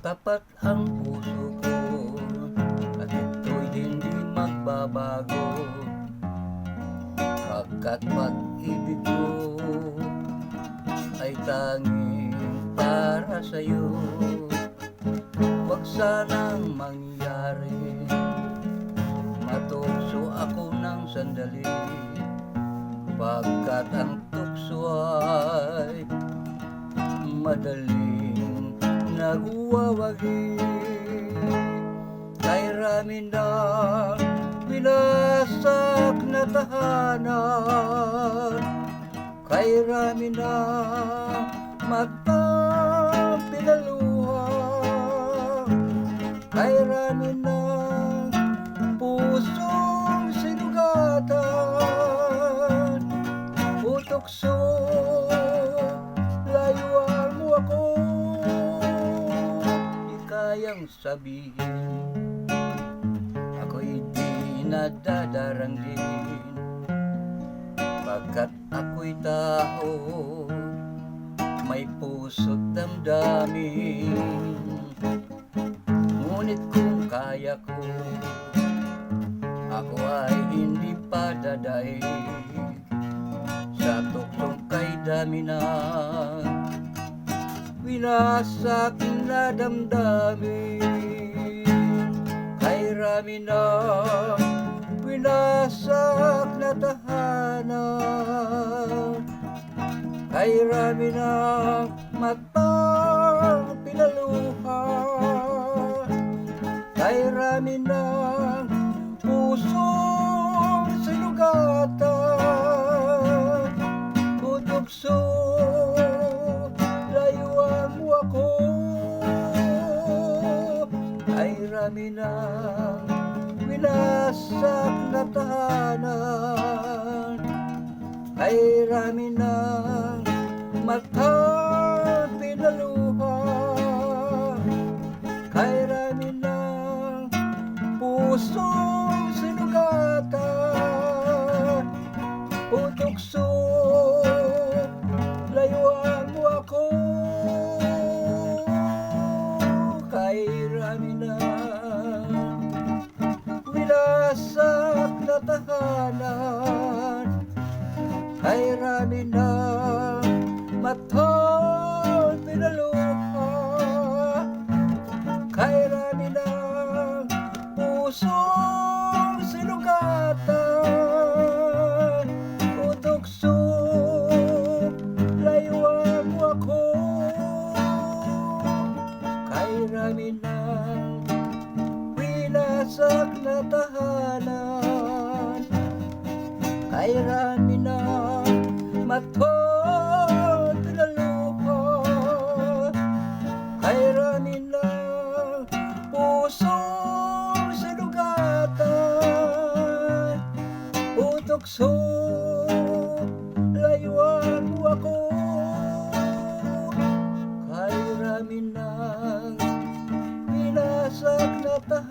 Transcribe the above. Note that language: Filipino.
Tapat ang puso ko at ito'y hindi magbabago, pagkat pag-ibig ko ay tanging para sa'yo. Huwag sanang mangyari matukso ako ng sandali, pagkat ang tukso ay madaling nagwawagi. Kay rami na winasak na tahanan, kay rami na matang pinaluha, kay rami na pusong sinugatan, utukso layuan mo ako. Di kayang sabihin ako'y di nadadaranggin, pagkat ako'y tao may puso't damdamin. Ngunit kung kaya ko, ako ay hindi pa dadaig sa tuksong kay dami na winasak na damdamin. Kay rami na winasak na tahanan, kay rami na matang pinaluha, kay rami na pusong sinugatan, utukso layuan mo ako. Kay rami na winasak na tahanan, kay rami na matang pinaluha, kay rami na pusong sinugatan, utukso layuan mo ako. Kay rami na winasak na tahanan, kay rami na matang pinaluha, kay rami na pusong sinugatan, utukso layuan mo ako. Kay rami na winasak na tahanan, kay rami na matang pinaluha, kay rami na pusong sinugatan, utukso layuan mo ako. Kay rami na winasak na tahanan,